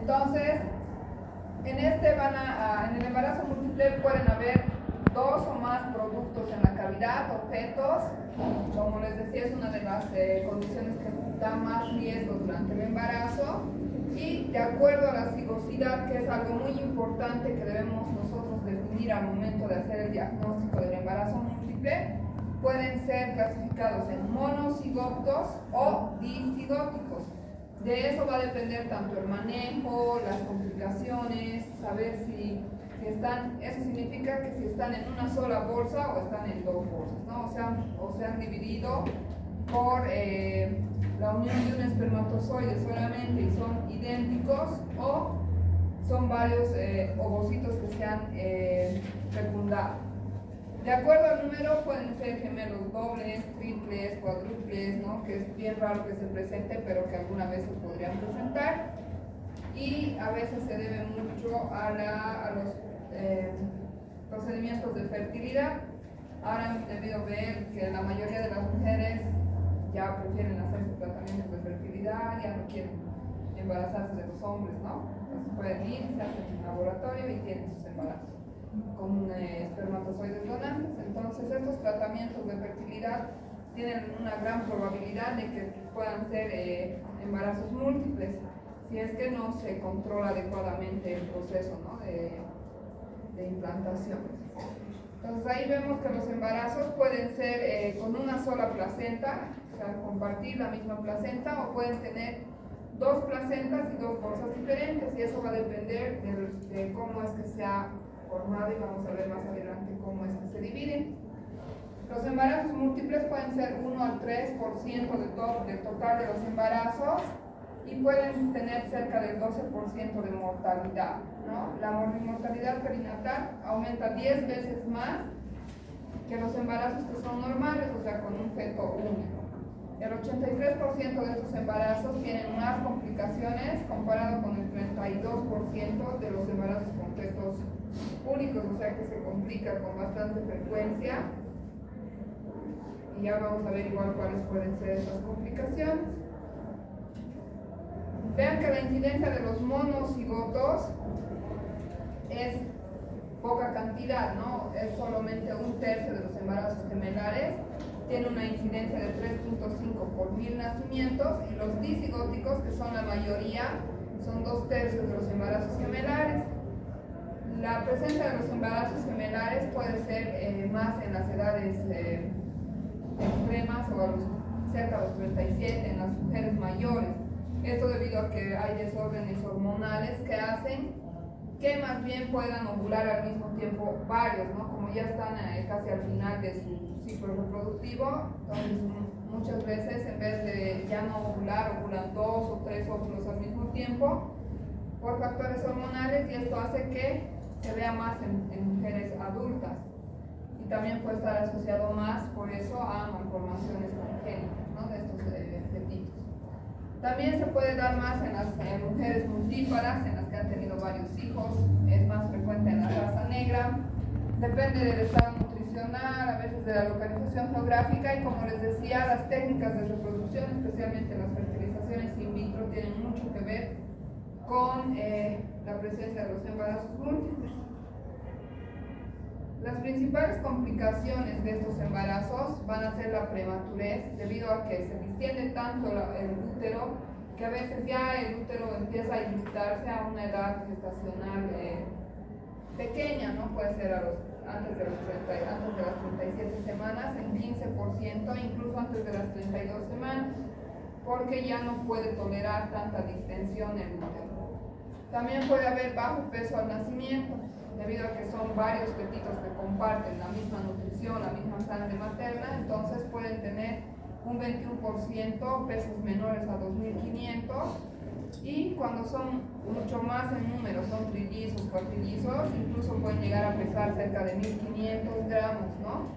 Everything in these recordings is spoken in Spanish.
Entonces, en el embarazo múltiple pueden haber 2 o más productos en la cavidad o fetos. Como les decía, es una de las condiciones que da más riesgo durante el embarazo. Y de acuerdo a la cigosidad, que es algo muy importante que debemos nosotros definir al momento de hacer el diagnóstico del embarazo múltiple, pueden ser clasificados en monocigotos o disigóticos. De eso va a depender tanto el manejo, las complicaciones, saber si están, eso significa que si están en una sola bolsa o están en 2 bolsas, ¿no? O se han dividido por la unión de un espermatozoide solamente y son idénticos, o son varios ovocitos que se han fecundado. De acuerdo al número pueden ser gemelos dobles, triples, cuádruples, ¿no? Que es bien raro que se presente, pero que alguna vez se podrían presentar. Y a veces se debe mucho a los procedimientos de fertilidad. Ahora hemos debido ver que la mayoría de las mujeres ya prefieren hacer sus tratamientos de fertilidad, ya no quieren embarazarse de los hombres, ¿no? Entonces pueden ir, se hacen en un laboratorio y tienen sus embarazos con espermatozoides donantes. Entonces estos tratamientos de fertilidad tienen una gran probabilidad de que puedan ser embarazos múltiples si es que no se controla adecuadamente el proceso, ¿no? de implantación. Entonces ahí vemos que los embarazos pueden ser con una sola placenta, o sea, compartir la misma placenta, o pueden tener 2 placentas y 2 bolsas diferentes, y eso va a depender de cómo es que se ha formado, y vamos a ver más adelante cómo es que se dividen. Los embarazos múltiples pueden ser 1 al 3% del total de los embarazos, y pueden tener cerca del 12% de mortalidad, ¿no? La mortalidad perinatal aumenta 10 veces más que los embarazos que son normales, o sea, con un feto único. El 83% de estos embarazos tienen más complicaciones comparado con el 32% de los embarazos con fetos únicos, o sea que se complica con bastante frecuencia. Y ya vamos a ver igual cuáles pueden ser estas complicaciones. Vean que la incidencia de los monocigotos es poca cantidad, ¿no? Es solamente 1/3 de los embarazos gemelares. Tiene una incidencia de 3.5 por 1000 nacimientos, y los disigóticos, que son la mayoría, son 2/3 de los embarazos gemelares. La presencia de los embarazos gemelares puede ser más en las edades extremas, o cerca de los 37, en las mujeres mayores. Esto debido a que hay desórdenes hormonales que hacen que más bien puedan ovular al mismo tiempo varios, ¿no? Como ya están casi al final de su ciclo reproductivo, entonces muchas veces en vez de ya no ovular, ovulan 2 o 3 óvulos al mismo tiempo por factores hormonales, y esto hace que se vea más en mujeres adultas, y también puede estar asociado más por eso a malformaciones congénitas, ¿no? De estos fetitos. También se puede dar más en las mujeres multíparas, en las que han tenido varios hijos, es más frecuente en la raza negra, depende del estado nutricional, a veces de la localización geográfica, y como les decía, las técnicas de reproducción, especialmente las fertilizaciones in vitro, tienen mucho que ver con la presencia de los embarazos múltiples. Las principales complicaciones de estos embarazos van a ser la prematurez, debido a que se distiende tanto el útero que a veces ya el útero empieza a dilutarse a una edad gestacional pequeña, ¿no? Puede ser antes de las 37 semanas, en 15%, incluso antes de las 32 semanas, porque ya no puede tolerar tanta distensión el útero. También puede haber bajo peso al nacimiento, debido a que son varios fetitos que comparten la misma nutrición, la misma sangre materna, entonces pueden tener un 21% pesos menores a 2500, y cuando son mucho más en número, son trillizos, cuartillizos, incluso pueden llegar a pesar cerca de 1500 gramos, ¿no?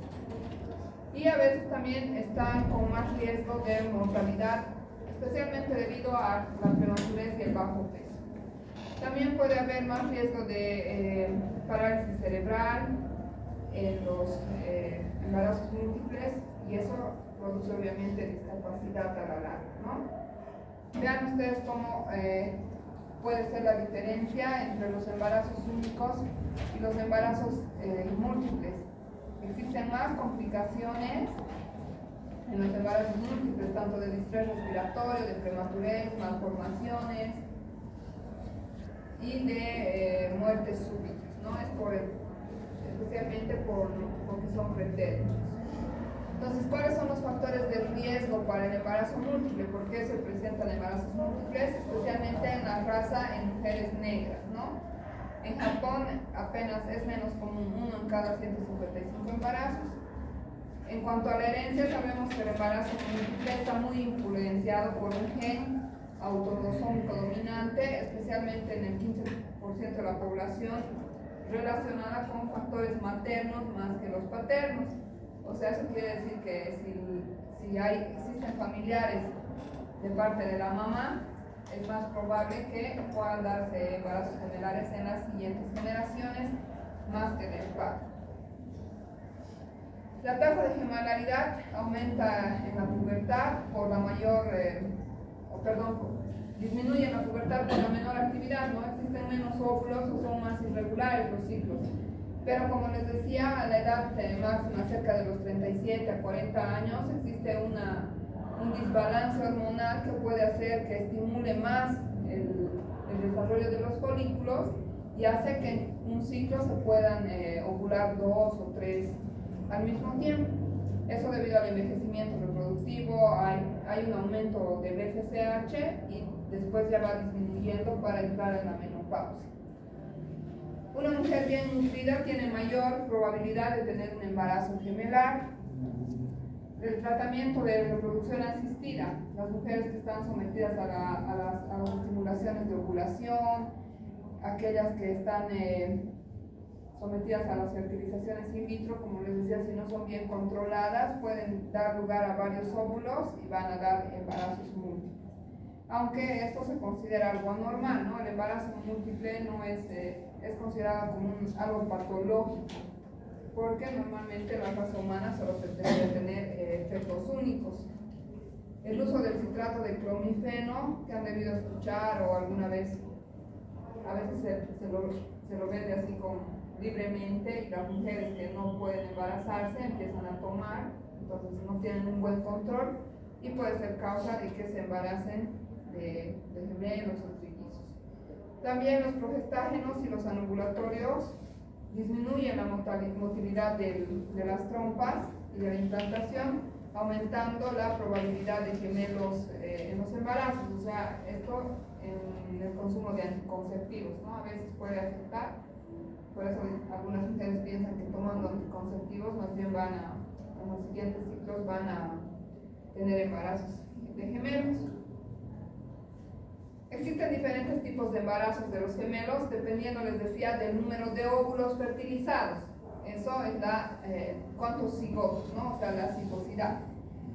Y a veces también están con más riesgo de mortalidad, especialmente debido a la prematurez y el bajo peso. También puede haber más riesgo de parálisis cerebral en los embarazos múltiples, y eso produce obviamente discapacidad a la larga, ¿no? Vean ustedes cómo puede ser la diferencia entre los embarazos únicos y los embarazos múltiples. Existen más complicaciones en los embarazos múltiples, tanto de distrés respiratorio, de prematurez, malformaciones y de muertes súbitas, ¿no? Es especialmente porque son pretéritos. Entonces, ¿cuáles son los factores de riesgo para el embarazo múltiple? ¿Por qué se presentan embarazos múltiples? Especialmente en la raza en mujeres negras, ¿no? En Japón apenas es menos común, 1 en cada 155 embarazos. En cuanto a la herencia, sabemos que el embarazo múltiple está muy influenciado por un gen autosómico dominante, especialmente en el 15% de la población, relacionada con factores maternos más que los paternos. O sea, eso quiere decir que si existen familiares de parte de la mamá, es más probable que puedan darse embarazos gemelares en las siguientes generaciones más que del padre. La tasa de gemelaridad aumenta en la pubertad por la disminuye en la pubertad por la menor actividad, ¿no? Existen menos óvulos o son más irregulares los ciclos. Pero como les decía, a la edad máxima, cerca de los 37 a 40 años, existe un desbalance hormonal que puede hacer que estimule más el desarrollo de los folículos y hace que en un ciclo se puedan ovular 2 o 3 al mismo tiempo. Eso debido al envejecimiento reproductivo, hay un aumento del FSH y después ya va disminuyendo para entrar en la menopausia. Una mujer bien nutrida tiene mayor probabilidad de tener un embarazo gemelar. El tratamiento de reproducción asistida, las mujeres que están sometidas a las estimulaciones de ovulación, aquellas que están sometidas a las fertilizaciones in vitro, como les decía, si no son bien controladas, pueden dar lugar a varios óvulos y van a dar embarazos múltiples. Aunque esto se considera algo anormal, ¿no? El embarazo múltiple no es considerado como algo patológico, porque normalmente la raza humana solo debe tener fetos únicos. El uso del citrato de clomifeno, que han debido escuchar o alguna vez, a veces se lo vende así libremente, y las mujeres que no pueden embarazarse empiezan a tomar, entonces no tienen un buen control y puede ser causa de que se embaracen de gemelos o trillizos. También los progestágenos y los anovulatorios disminuyen la motilidad de las trompas y de la implantación, aumentando la probabilidad de gemelos en los embarazos. O sea, esto en el consumo de anticonceptivos, ¿no? A veces puede afectar, por eso algunas mujeres piensan que tomando anticonceptivos más bien en los siguientes ciclos van a tener embarazos de gemelos. Existen diferentes tipos de embarazos de los gemelos, dependiendo, les decía, del número de óvulos fertilizados. Eso es cuántos cigotos, ¿no? O sea, la cigosidad.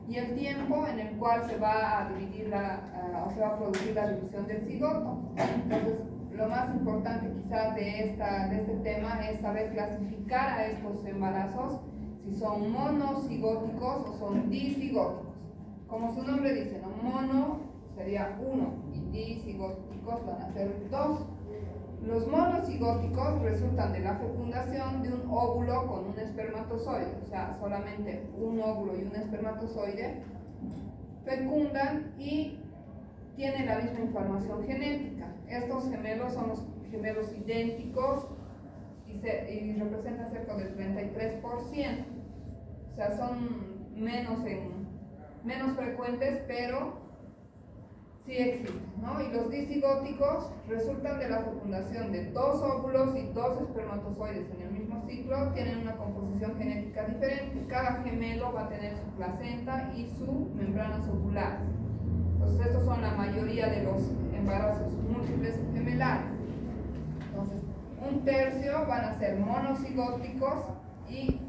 Y el tiempo en el cual se va a dividir se va a producir la división del cigoto. Entonces, lo más importante quizás de este tema es saber clasificar a estos embarazos, si son monocigóticos o son disigóticos. Como su nombre dice, ¿no? Mono sería 1 y disigóticos van a ser 2. Los monocigóticos resultan de la fecundación de un óvulo con un espermatozoide, o sea, solamente un óvulo y un espermatozoide fecundan y tienen la misma información genética. Estos gemelos son los gemelos idénticos y representan cerca del 33%, o sea, son menos frecuentes, pero sí existen, ¿no? Y los disigóticos resultan de la fecundación de 2 óvulos y 2 espermatozoides en el mismo ciclo, tienen una composición genética diferente. Cada gemelo va a tener su placenta y sus membranas ovulares. Entonces, estos son la mayoría de los embarazos múltiples gemelares. Entonces, 1/3 van a ser monocigóticos y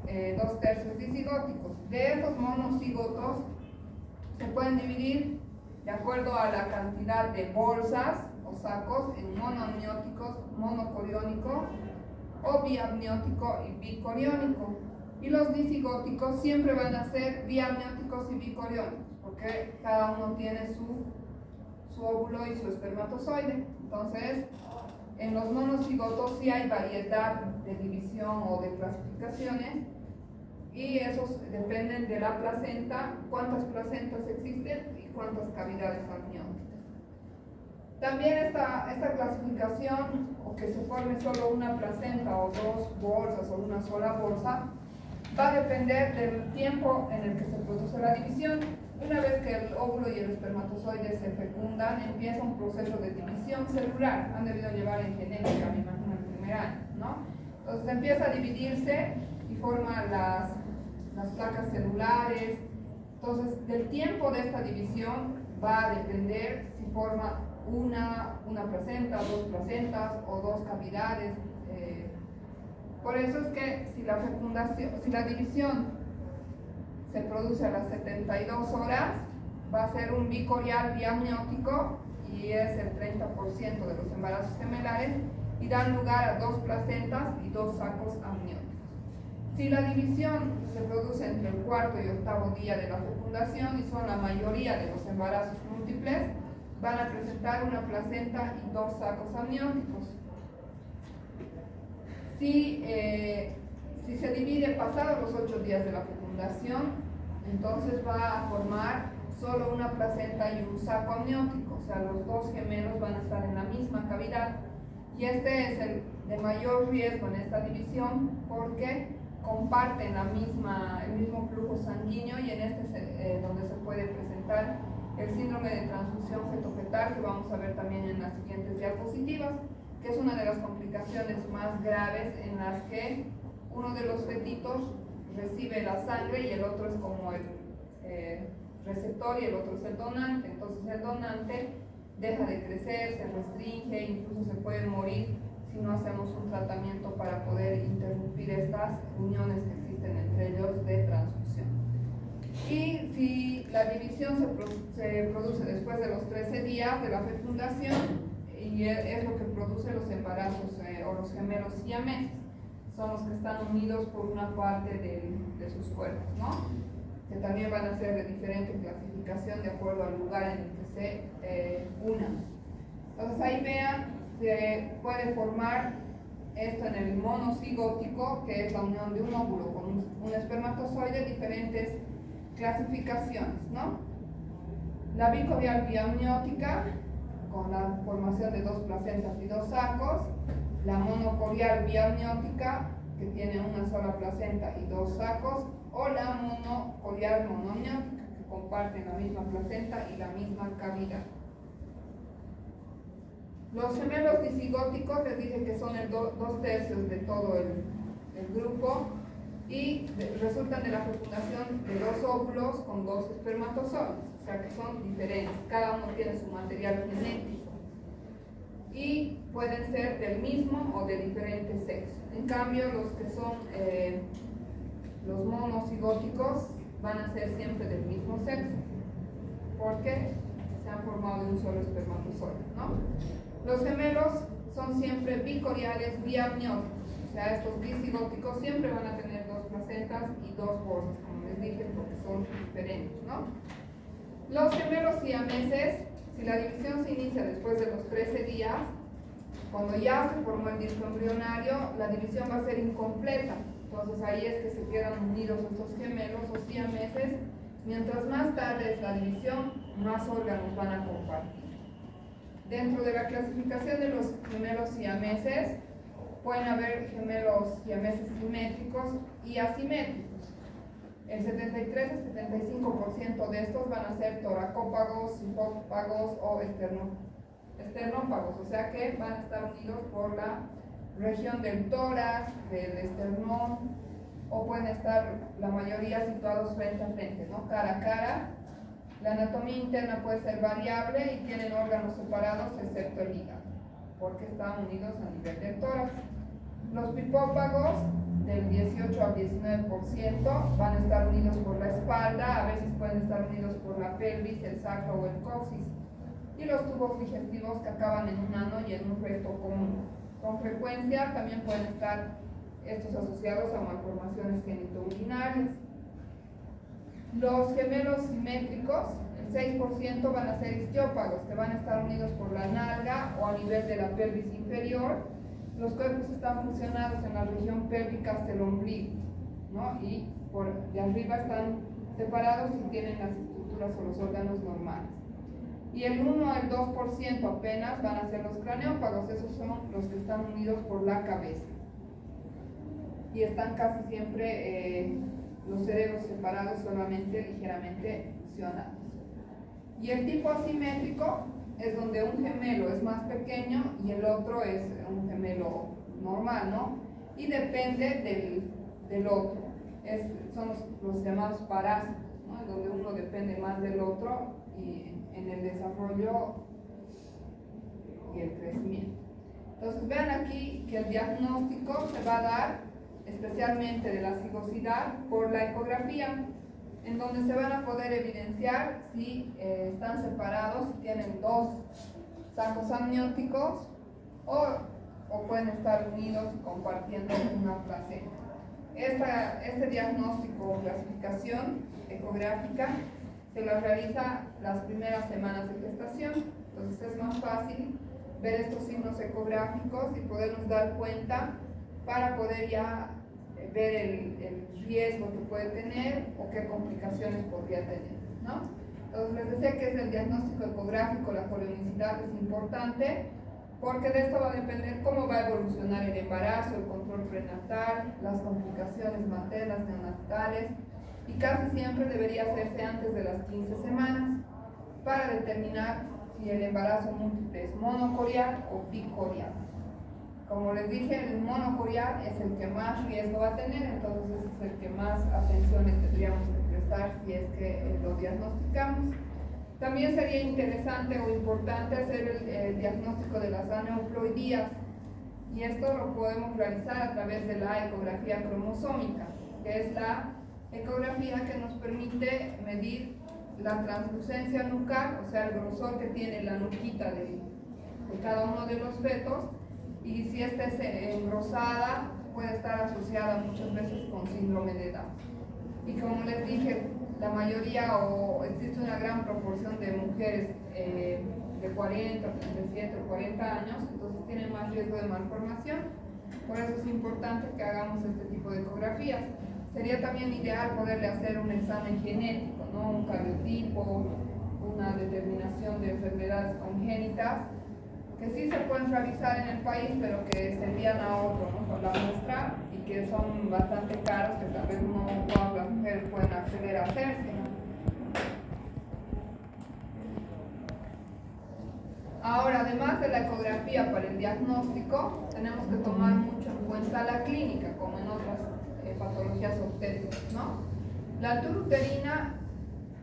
2/3 disigóticos. De estos monocigotos se pueden dividir de acuerdo a la cantidad de bolsas o sacos en monoamnióticos, monocoriónico o biamniótico y bicoriónico. Y los disigóticos siempre van a ser biamnióticos y bicoriónicos, porque cada uno tiene su su óvulo y su espermatozoide. Entonces, en los monocigotos sí hay variedad de división o de clasificaciones, y esos dependen de la placenta, cuántas placentas existen y cuántas cavidades amnióticas. También esta clasificación, o que se forme solo una placenta o dos bolsas o una sola bolsa, va a depender del tiempo en el que se produce la división. Una vez que el óvulo y el espermatozoide se fecundan, empieza un proceso de división celular. Han debido llevar en genética, me imagino, el primer año, ¿no? Entonces empieza a dividirse y forma las placas celulares. Entonces, del tiempo de esta división va a depender si forma una placenta, dos placentas o dos cavidades. Por eso es que si la división se produce a las 72 horas, va a ser un bicorial biamniótico, y es el 30% de los embarazos gemelares, y dan lugar a dos placentas y dos sacos amnióticos. Si la división se produce entre el cuarto y octavo día de la fecundación, y son la mayoría de los embarazos múltiples, van a presentar una placenta y dos sacos amnióticos. Si se divide pasados los 8 días de la fecundación, entonces va a formar solo una placenta y un saco amniótico, o sea, los dos gemelos van a estar en la misma cavidad, y este es el de mayor riesgo en esta división porque comparten el mismo flujo sanguíneo, y en este donde se puede presentar el síndrome de transfusión feto-fetal, que vamos a ver también en las siguientes diapositivas, que es una de las complicaciones más graves en las que uno de los fetitos recibe la sangre y el otro es como el receptor y el otro es el donante. Entonces el donante deja de crecer, se restringe, incluso se puede morir si no hacemos un tratamiento para poder interrumpir estas uniones que existen entre ellos de transfusión. Y si la división se produce después de los 13 días de la fecundación, y es lo que produce los embarazos o los gemelos siameses, son los que están unidos por una parte de sus cuerpos, ¿no? Que también van a ser de diferente clasificación de acuerdo al lugar en el que se unan. Entonces ahí vean, se puede formar esto en el monocigótico, que es la unión de un óvulo con un espermatozoide, diferentes clasificaciones, ¿no? La bicorial biamniótica, con la formación de dos placentas y dos sacos. La monocorial biamniótica, que tiene una sola placenta y dos sacos, o la monocorial monoamniótica, que comparten la misma placenta y la misma cavidad. Los gemelos disigóticos les dije que son el 2/3 de todo el grupo, y resultan de la fecundación de dos óvulos con dos espermatozoides, o sea que son diferentes, cada uno tiene su material genético y pueden ser del mismo o de diferente sexo. En cambio, los que son los monocigóticos van a ser siempre del mismo sexo porque se han formado de un solo espermatozoide, ¿no? Los gemelos son siempre bicoriales biamnióticos, o sea, estos disigóticos siempre van a tener dos placentas y dos bolsas, como les dije, porque son diferentes, ¿no? Los gemelos siameses, si la división se inicia después de los 13 días, cuando ya se formó el disco embrionario, la división va a ser incompleta. Entonces ahí es que se quedan unidos estos gemelos o siameses. Mientras más tarde es la división, más órganos van a compartir. Dentro de la clasificación de los gemelos siameses, pueden haber gemelos siameses simétricos y asimétricos. El 73 al 75% de estos van a ser toracópagos, hipópagos o esternópagos, o sea que van a estar unidos por la región del tórax, del esternón, o pueden estar la mayoría situados frente a frente, ¿no? Cara a cara. La anatomía interna puede ser variable y tienen órganos separados excepto el hígado, porque están unidos a nivel del tórax. Los pipópagos, del 18 al 19%, van a estar unidos por la espalda, a veces pueden estar unidos por la pelvis, el sacro o el coxis. Y los tubos digestivos que acaban en un ano y en un recto común. Con frecuencia también pueden estar estos asociados a malformaciones genitourinarias. Los gemelos simétricos, el el 6% van a ser isquiópagos, que van a estar unidos por la nalga o a nivel de la pelvis inferior. Los cuerpos están fusionados en la región pélvica hasta el ombligo, ¿no? Y por de arriba están separados y tienen las estructuras o los órganos normales. Y el 1 al 2% apenas van a ser los craneópagos, esos son los que están unidos por la cabeza. Y están casi siempre los cerebros separados, solamente ligeramente fusionados. Y el tipo asimétrico es donde un gemelo es más pequeño y el otro es un gemelo normal, ¿no? Y depende del otro. Son los llamados parásitos, ¿no? Donde uno depende más del otro y en el desarrollo y el crecimiento. Entonces vean aquí que el diagnóstico se va a dar especialmente de la cigosidad por la ecografía, en donde se van a poder evidenciar si están separados, si tienen dos sacos amnióticos o pueden estar unidos y compartiendo una placenta. Este diagnóstico o clasificación ecográfica se lo realiza las primeras semanas de gestación, entonces es más fácil ver estos signos ecográficos y podernos dar cuenta para poder ya ver el riesgo que puede tener o qué complicaciones podría tener, ¿no? Entonces les decía que es el diagnóstico ecográfico, la colionicidad es importante porque de esto va a depender cómo va a evolucionar el embarazo, el control prenatal, las complicaciones maternas, neonatales, y casi siempre debería hacerse antes de las 15 semanas para determinar si el embarazo múltiple es monocorial o bicorial. Como les dije, el monocorial es el que más riesgo va a tener, entonces ese es el que más atención le tendríamos que prestar si es que lo diagnosticamos. También sería interesante o importante hacer el diagnóstico de las aneuploidías, y esto lo podemos realizar a través de la ecografía cromosómica, que es la ecografía que nos permite medir la translucencia nucal, o sea, el grosor que tiene la nuquita de cada uno de los fetos, y si esta es engrosada, puede estar asociada muchas veces con síndrome de Down. Y como les dije, la mayoría o existe una gran proporción de mujeres de 40, 37 o 40 años, entonces tienen más riesgo de malformación. Por eso es importante que hagamos este tipo de ecografías. Sería también ideal poderle hacer un examen genético, ¿no? Un cariotipo, una determinación de enfermedades congénitas, que sí se pueden realizar en el país, pero que se envían a otro, ¿no? Por la muestra, y que son bastante caros, que tal vez no todas las mujeres pueden acceder a hacerse. Ahora, además de la ecografía para el diagnóstico, tenemos que tomar mucho en cuenta la clínica, como en otras patologías obstétricas, ¿no? La altura uterina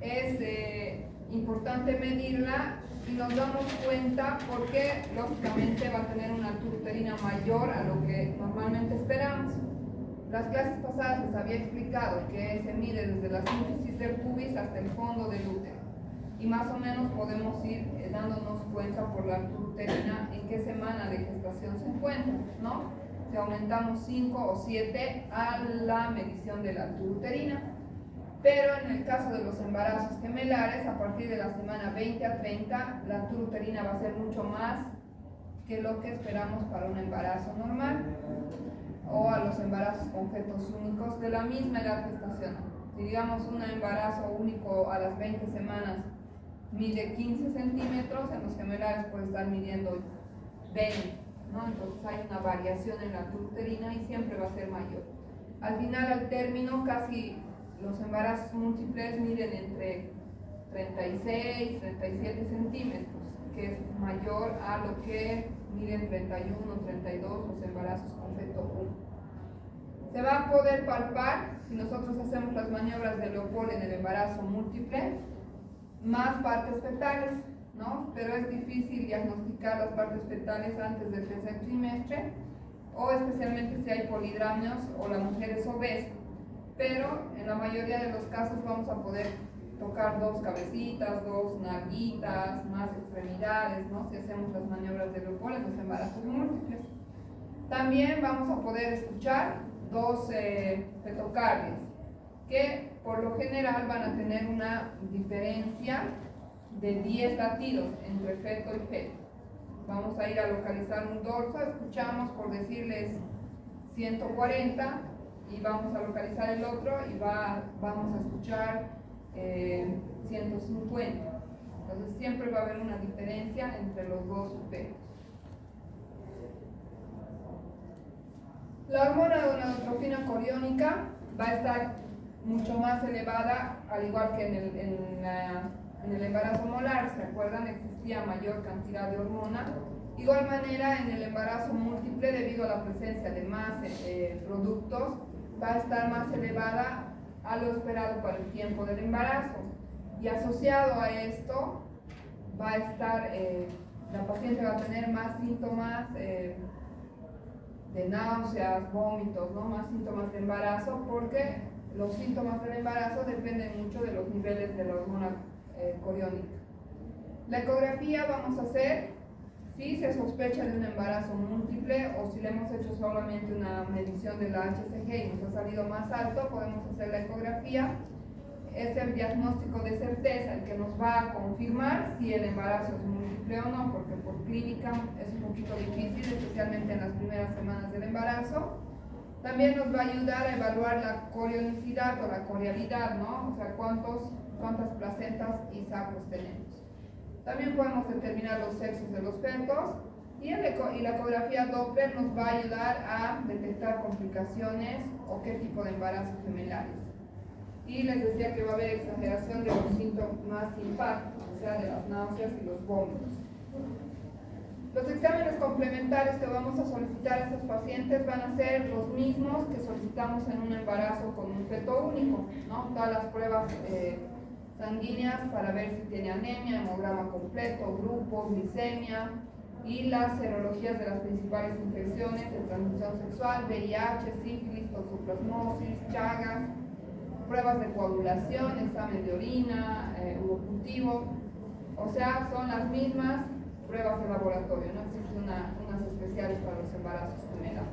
es importante medirla y nos damos cuenta porque lógicamente va a tener una altura uterina mayor a lo que normalmente esperamos. Las clases pasadas les había explicado que se mide desde la sínfisis del pubis hasta el fondo del útero, y más o menos podemos ir dándonos cuenta por la altura uterina en qué semana de gestación se encuentra, ¿no? Si aumentamos 5 o 7 a la medición de la altura uterina. Pero en el caso de los embarazos gemelares, a partir de la semana 20 a 30, la altura uterina va a ser mucho más que lo que esperamos para un embarazo normal, o a los embarazos con fetos únicos de la misma edad gestacional. Si digamos un embarazo único a las 20 semanas mide 15 centímetros, en los gemelares puede estar midiendo 20, ¿no? Entonces hay una variación en la altura uterina y siempre va a ser mayor. Al final, al término, casi los embarazos múltiples miden entre 36 y 37 centímetros, que es mayor a lo que miden 31 o 32 los embarazos con feto 1. Se va a poder palpar, si nosotros hacemos las maniobras de Leopold en el embarazo múltiple, más partes fetales, ¿no? Pero es difícil diagnosticar las partes fetales antes del tercer trimestre, o especialmente si hay polidramios o la mujer es obesa. Pero en la mayoría de los casos vamos a poder tocar dos cabecitas, dos nalguitas, más extremidades, ¿no? Si hacemos las maniobras de Leopold en los embarazos múltiples. También vamos a poder escuchar dos fetocardias, que por lo general van a tener una diferencia de 10 latidos entre feto y feto. Vamos a ir a localizar un dorso, escuchamos por decirles 140 y vamos a localizar el otro y vamos a escuchar 150. Entonces siempre va a haber una diferencia entre los dos fetos. La hormona gonadotropina coriónica va a estar mucho más elevada, al igual que en el embarazo molar. ¿Se acuerdan? Existía mayor cantidad de hormona. De igual manera, en el embarazo múltiple, debido a la presencia de más productos, va a estar más elevada a lo esperado para el tiempo del embarazo. Y asociado a esto, va a estar, la paciente va a tener más síntomas de náuseas, vómitos, ¿no? Más síntomas de embarazo, porque los síntomas del embarazo dependen mucho de los niveles de la hormona coriónica. La ecografía vamos a hacer si se sospecha de un embarazo múltiple o si le hemos hecho solamente una medición de la HCG y nos ha salido más alto, podemos hacer la ecografía. Es el diagnóstico de certeza el que nos va a confirmar si el embarazo es múltiple o no, porque por clínica es un poquito difícil, especialmente en las primeras semanas del embarazo. También nos va a ayudar a evaluar la corionicidad o la corialidad, ¿no? O sea, cuántas placentas y sacos tenemos. También podemos determinar los sexos de los fetos y la ecografía Doppler nos va a ayudar a detectar complicaciones o qué tipo de embarazo gemelares. Y les decía que va a haber exageración de los síntomas impactos, o sea, de las náuseas y los vómitos. Los exámenes complementarios que vamos a solicitar a estos pacientes van a ser los mismos que solicitamos en un embarazo con un feto único, ¿no? Todas las pruebas sanguíneas para ver si tiene anemia, hemograma completo, grupos, glicemia y las serologías de las principales infecciones de transmisión sexual, VIH, sífilis, toxoplasmosis, Chagas, pruebas de coagulación, examen de orina, urocultivo, o sea, son las mismas pruebas de laboratorio, no existen unas especiales para los embarazos gemelares.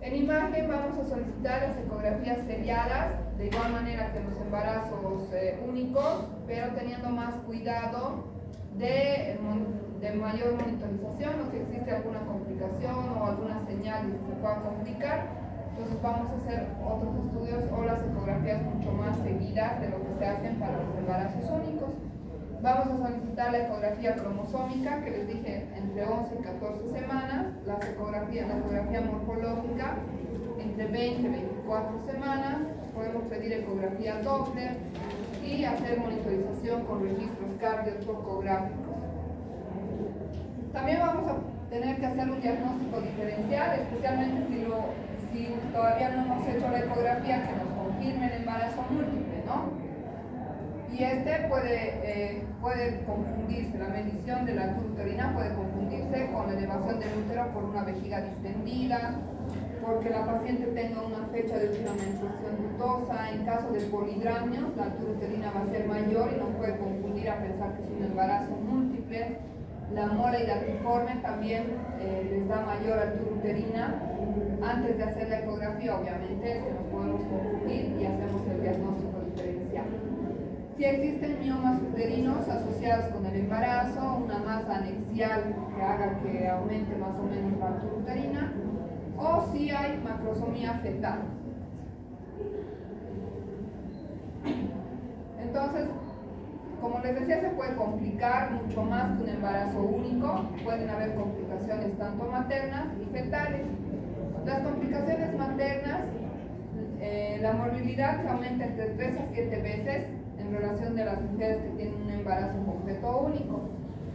En imagen vamos a solicitar las ecografías seriadas, de igual manera que los embarazos únicos, pero teniendo más cuidado de mayor monitorización o si existe alguna complicación o alguna señal que se pueda complicar. Entonces vamos a hacer otros estudios o las ecografías mucho más seguidas de lo que se hacen para los embarazos únicos. Vamos a solicitar la ecografía cromosómica, que les dije entre 11 y 14 semanas, la ecografía morfológica entre 20 y 24 semanas, podemos pedir ecografía Doppler y hacer monitorización con registros cardiotocográficos. También vamos a tener que hacer un diagnóstico diferencial, especialmente si todavía no hemos hecho la ecografía que nos confirme el embarazo múltiple, ¿no? Y puede confundirse, la medición de la altura uterina puede confundirse con la elevación del útero por una vejiga distendida, porque la paciente tenga una fecha de última menstruación dudosa. En caso de polidramios, la altura uterina va a ser mayor y nos puede confundir a pensar que es un embarazo múltiple. La mola hidatiforme también les da mayor altura uterina. Antes de hacer la ecografía, obviamente, es que nos podemos confundir y hacemos el diagnóstico diferencial. Si existen miomas uterinos asociados con el embarazo, una masa anexial que haga que aumente más o menos la altura uterina, o si hay macrosomía fetal. Entonces, como les decía, se puede complicar mucho más que un embarazo único. Pueden haber complicaciones tanto maternas y fetales. Las complicaciones maternas, la morbilidad se aumenta entre 3 a 7 veces en relación de las mujeres que tienen un embarazo con feto único.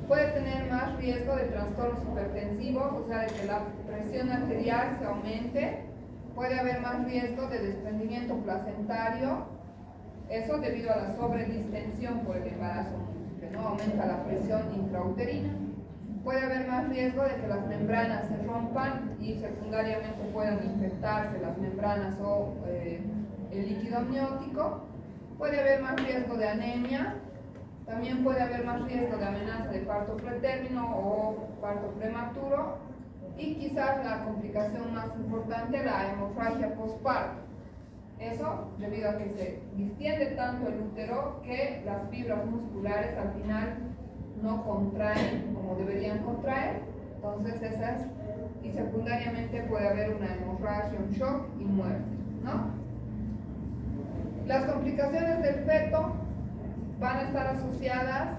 Puede tener más riesgo de trastornos hipertensivos, o sea, de que la presión arterial se aumente. Puede haber más riesgo de desprendimiento placentario, eso debido a la sobredistensión por el embarazo múltiple, ¿no? Aumenta la presión intrauterina. Puede haber más riesgo de que las membranas se rompan y secundariamente puedan infectarse las membranas o el líquido amniótico. Puede haber más riesgo de anemia. También puede haber más riesgo de amenaza de parto pretérmino o parto prematuro. Y quizás la complicación más importante, la hemorragia postparto. Eso debido a que se distiende tanto el útero que las fibras musculares al final no contraen como deberían contraer. Entonces esas, y secundariamente puede haber una hemorragia, un shock y muerte, ¿no? Las complicaciones del feto van a estar asociadas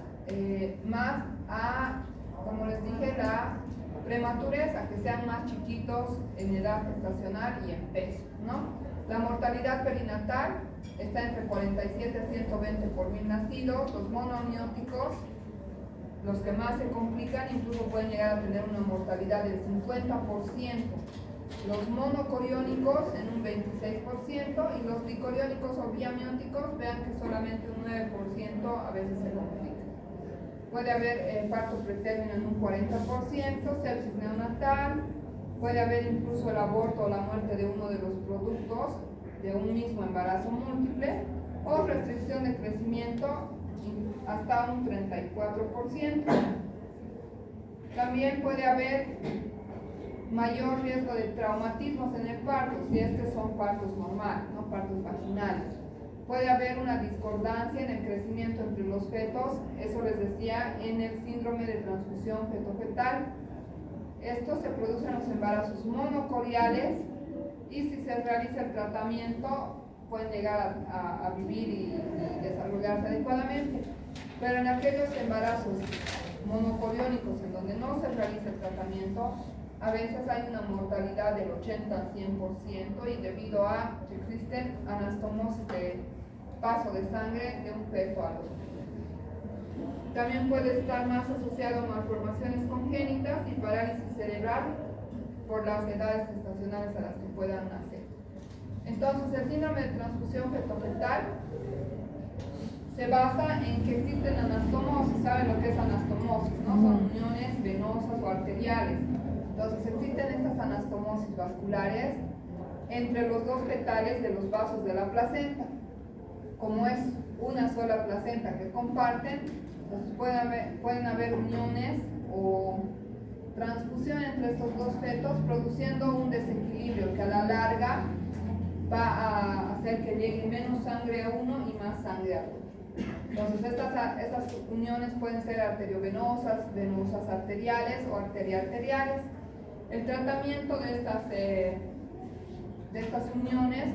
más a, como les dije, la prematurez, a que sean más chiquitos en edad gestacional y en peso, ¿no? La mortalidad perinatal está entre 47 a 120 por 1000 nacidos. Los monoamnióticos, los que más se complican, incluso pueden llegar a tener una mortalidad del 50%. Los monocoriónicos en un 26% y los dicoriónicos o biamnióticos, vean que solamente un 9% a veces se complica. Puede haber parto pretérmino en un 40%, sepsis neonatal, puede haber incluso el aborto o la muerte de uno de los productos de un mismo embarazo múltiple, o restricción de crecimiento hasta un 34%. También puede haber mayor riesgo de traumatismos en el parto, si es que son partos normales, no partos vaginales. Puede haber una discordancia en el crecimiento entre los fetos, eso les decía, en el síndrome de transfusión feto-fetal. Esto se produce en los embarazos monocoriales y si se realiza el tratamiento pueden llegar a vivir y desarrollarse adecuadamente. Pero en aquellos embarazos monocoriónicos en donde no se realiza el tratamiento, a veces hay una mortalidad del 80 al 100% y debido a que existen anastomosis de paso de sangre de un feto al otro. También puede estar más asociado a malformaciones congénitas y parálisis cerebral por las edades gestacionales a las que puedan nacer. Entonces, el síndrome de transfusión feto-fetal se basa en que existen anastomosis. ¿Saben lo que es anastomosis? ¿No? Son uniones venosas o arteriales. Entonces, existen estas anastomosis vasculares entre los dos fetales de los vasos de la placenta. Como es una sola placenta que comparten, entonces pueden haber uniones o transfusión entre estos dos fetos, produciendo un desequilibrio que a la larga va a hacer que llegue menos sangre a uno y más sangre a otro. Entonces estas uniones pueden ser arteriovenosas, venosas arteriales o arteriales. El tratamiento de estas uniones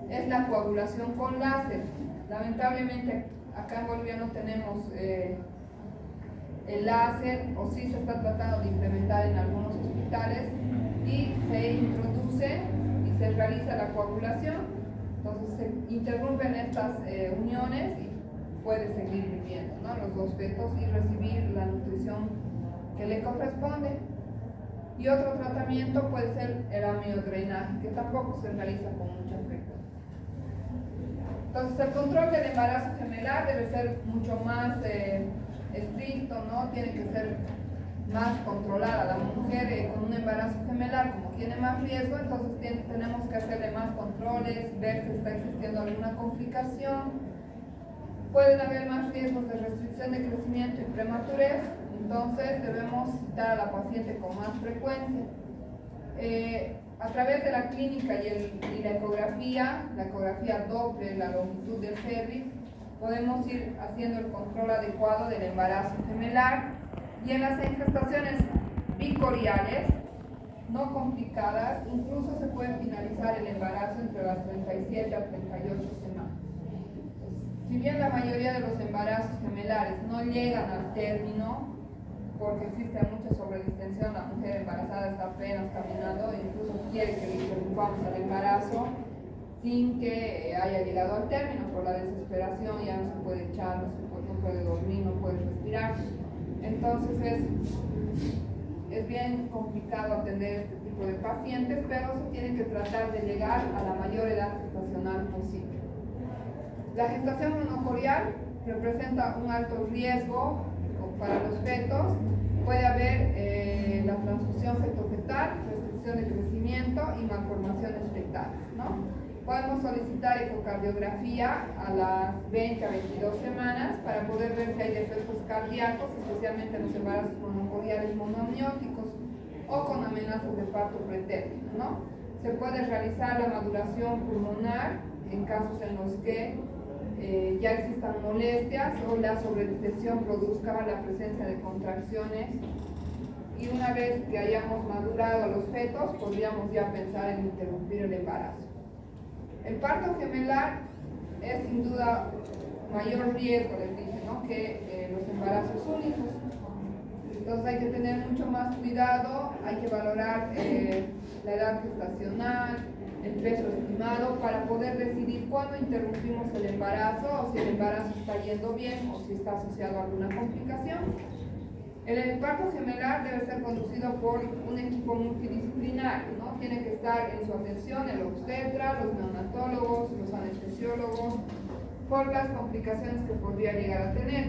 es la coagulación con láser. Lamentablemente acá en Bolivia no tenemos el láser, o sí se está tratando de implementar en algunos hospitales, y se introduce y se realiza la coagulación. Entonces se interrumpen estas uniones y puede seguir viviendo, ¿no? Los dos fetos y recibir la nutrición que le corresponde. Y otro tratamiento puede ser el amiodrenaje, que tampoco se realiza con mucha frecuencia. Entonces el control del embarazo gemelar debe ser mucho más estricto, ¿no? Tiene que ser más controlada. La mujer con un embarazo gemelar, como tiene más riesgo, entonces tenemos que hacerle más controles, ver si está existiendo alguna complicación. Pueden haber más riesgos de restricción de crecimiento y prematurez, entonces debemos citar a la paciente con más frecuencia. A través de la clínica y la ecografía Doppler, la longitud del cervix, podemos ir haciendo el control adecuado del embarazo gemelar, y en las gestaciones bicoriales no complicadas incluso se puede finalizar el embarazo entre las 37 a 38 semanas. Si bien la mayoría de los embarazos gemelares no llegan al término porque existe mucha sobredistensión, la mujer embarazada está apenas caminando e incluso quiere que le interrumpamos el embarazo sin que haya llegado al término por la desesperación, ya no se puede echar, no puede dormir, no puede respirar. Entonces es bien complicado atender este tipo de pacientes, pero se tiene que tratar de llegar a la mayor edad gestacional posible. La gestación monocorial representa un alto riesgo para los fetos. Puede haber la transfusión feto-fetal, restricción de crecimiento y malformaciones fetales, ¿no? Podemos solicitar ecocardiografía a las 20 a 22 semanas para poder ver si hay defectos cardíacos, especialmente en los embarazos monocoriales monoamnióticos o con amenazas de parto pretérmino, ¿no? Se puede realizar la maduración pulmonar en casos en los que ya existan molestias o la sobreextensión produzca la presencia de contracciones, y una vez que hayamos madurado los fetos podríamos ya pensar en interrumpir el embarazo. El parto gemelar es sin duda mayor riesgo, les dije, ¿no?, que los embarazos únicos. Entonces hay que tener mucho más cuidado, hay que valorar la edad gestacional, el peso estimado, para poder decidir cuándo interrumpimos el embarazo, o si el embarazo está yendo bien o si está asociado a alguna complicación. El parto gemelar debe ser conducido por un equipo multidisciplinario, ¿no? Tiene que estar en su atención el obstetra, los neonatólogos, los anestesiólogos, por las complicaciones que podría llegar a tener.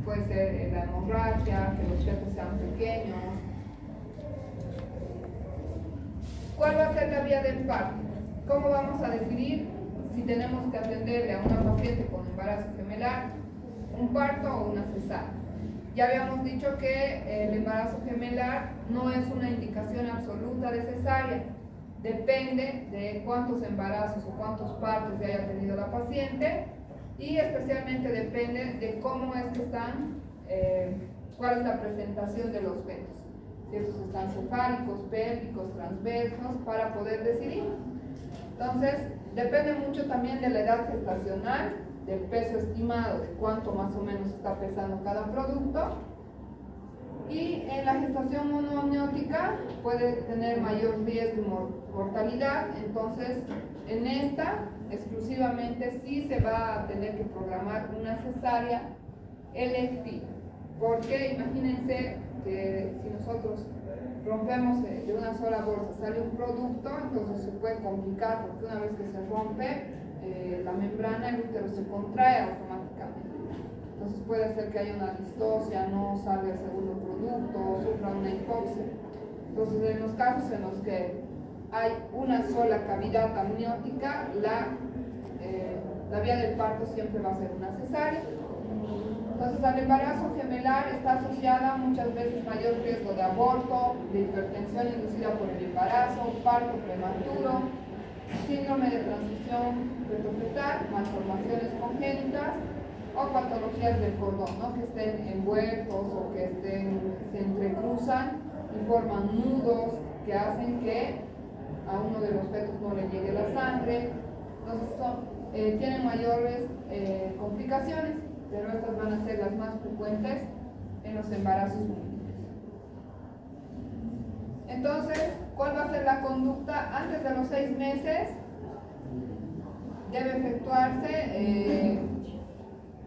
Puede ser la hemorragia, que los fetos sean pequeños. ¿Cuál va a ser la vía del parto? ¿Cómo vamos a decidir si tenemos que atenderle a una paciente con embarazo gemelar, un parto o una cesárea? Ya habíamos dicho que el embarazo gemelar no es una indicación absoluta de cesárea. Depende de cuántos embarazos o cuántos partos ya haya tenido la paciente, y especialmente depende de cómo es que están, cuál es la presentación de los fetos. Si estos están cefálicos, pélvicos, transversos, para poder decidir. Entonces, depende mucho también de la edad gestacional, del peso estimado, de cuánto más o menos está pesando cada producto. Y en la gestación monoamniótica puede tener mayor riesgo y mortalidad. Entonces, en esta exclusivamente sí se va a tener que programar una cesárea electiva, porque imagínense que si nosotros rompemos de una sola bolsa, sale un producto, entonces se puede complicar, porque una vez que se rompe la membrana, el útero se contrae automáticamente. Entonces puede ser que haya una distocia, no salga el segundo producto, sufra una hipoxia. Entonces, en los casos en los que hay una sola cavidad amniótica, la vía del parto siempre va a ser una cesárea. Entonces, al embarazo gemelar está asociada muchas veces mayor riesgo de aborto, de hipertensión inducida por el embarazo, parto prematuro, síndrome de transición feto-fetal, malformaciones congénitas o patologías del cordón, ¿no?, que estén envueltos o que se entrecruzan y forman nudos que hacen que a uno de los fetos no le llegue la sangre. Entonces tienen mayores complicaciones, pero estas van a ser las más frecuentes en los embarazos múltiples. Entonces, ¿cuál va a ser la conducta? Antes de los 6 meses debe efectuarse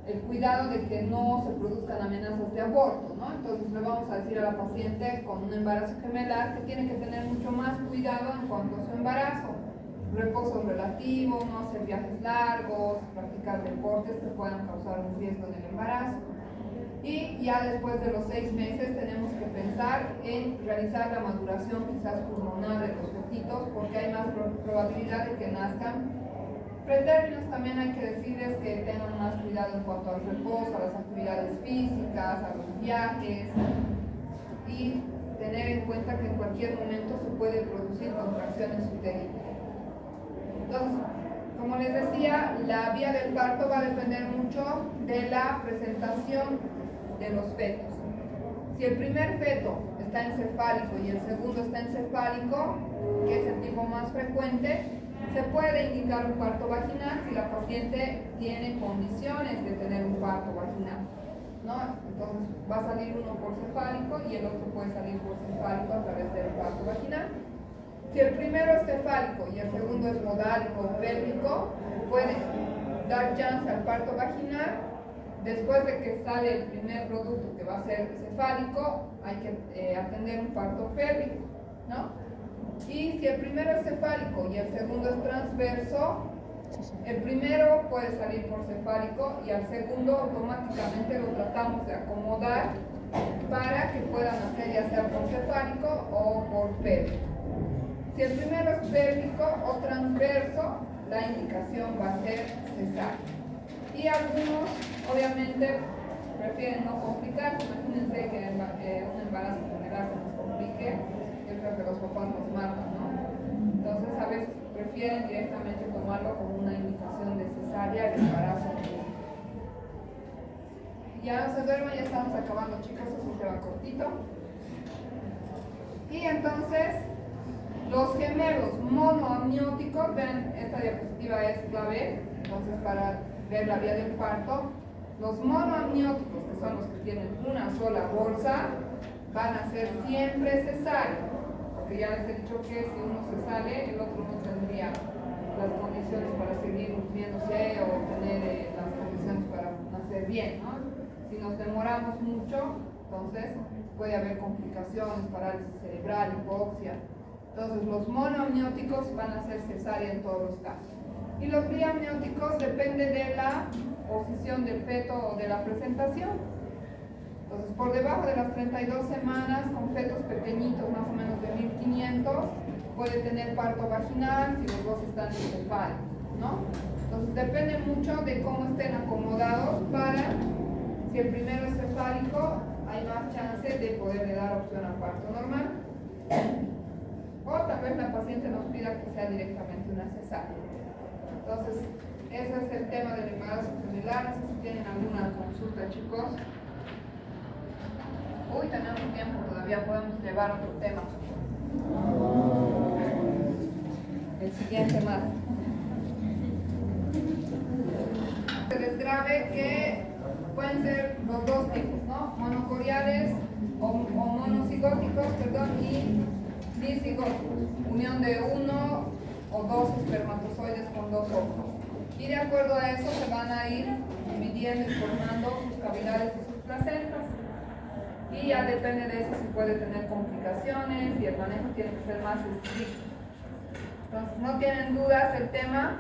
el cuidado de que no se produzcan amenazas de aborto, ¿no? Entonces le vamos a decir a la paciente con un embarazo gemelar que tiene que tener mucho más cuidado en cuanto a su embarazo. Reposo relativo, no hacer viajes largos, practicar deportes que puedan causar un riesgo en el embarazo. Y ya después de los 6 meses tenemos que pensar en realizar la maduración quizás pulmonar de los fetitos, porque hay más probabilidad de que nazcan pretérminos. También hay que decirles que tengan más cuidado en cuanto al reposo, a las actividades físicas, a los viajes, y tener en cuenta que en cualquier momento se puede producir contracciones uterinas. Entonces, como les decía, la vía del parto va a depender mucho de la presentación de los fetos. Si el primer feto está encefálico y el segundo está encefálico, que es el tipo más frecuente, se puede indicar un parto vaginal si la paciente tiene condiciones de tener un parto vaginal, ¿no? Entonces va a salir uno por cefálico y el otro puede salir por cefálico a través del parto vaginal. Si el primero es cefálico y el segundo es modálico o pélvico, puede dar chance al parto vaginal. Después de que sale el primer producto, que va a ser cefálico, hay que atender un parto pélvico, ¿no? Y si el primero es cefálico y el segundo es transverso, el primero puede salir por cefálico y al segundo automáticamente lo tratamos de acomodar para que pueda nacer ya sea por cefálico o por pélvico. Si el primero es pélvico o transverso, la indicación va a ser cesárea. Y algunos, obviamente, prefieren no complicarse. Imagínense que un embarazo general se nos complique. Yo creo que los papás nos matan, ¿no? Entonces, a veces prefieren directamente tomarlo como una indicación de cesárea de embarazo. Ya no se duermen, ya estamos acabando, chicos, es un tema cortito. Y entonces, los gemelos monoamnióticos, vean, esta diapositiva es clave, entonces para ver la vía del parto, los monoamnióticos, que son los que tienen una sola bolsa, van a ser siempre cesáreos, porque ya les he dicho que si uno se sale, el otro no tendría las condiciones para seguir nutriéndose o tener las condiciones para nacer bien, ¿no? Si nos demoramos mucho, entonces puede haber complicaciones, parálisis cerebral, hipoxia. Entonces los monoamnióticos van a ser cesárea en todos los casos. Y los biamnióticos depende de la posición del feto o de la presentación. Entonces por debajo de las 32 semanas, con fetos pequeñitos, más o menos de 1500, puede tener parto vaginal si los dos están encefálicos, ¿no? Entonces depende mucho de cómo estén acomodados para, si el primero es cefálico, hay más chance de poderle dar opción a parto normal. O tal vez la paciente nos pida que sea directamente una cesárea. Entonces, ese es el tema del embarazo gemelar. No sé si tienen alguna consulta, chicos. Uy, tenemos tiempo todavía, podemos llevar otro tema. El siguiente más. Es grave que pueden ser los dos tipos, ¿no? Monocoriales o monocigóticos, perdón, y dicigóticos, unión de uno o dos espermatozoides con dos óvulos. Y de acuerdo a eso se van a ir dividiendo y formando sus cavidades y sus placentas. Y ya depende de eso si puede tener complicaciones y el manejo tiene que ser más estricto. Entonces, no tienen dudas, el tema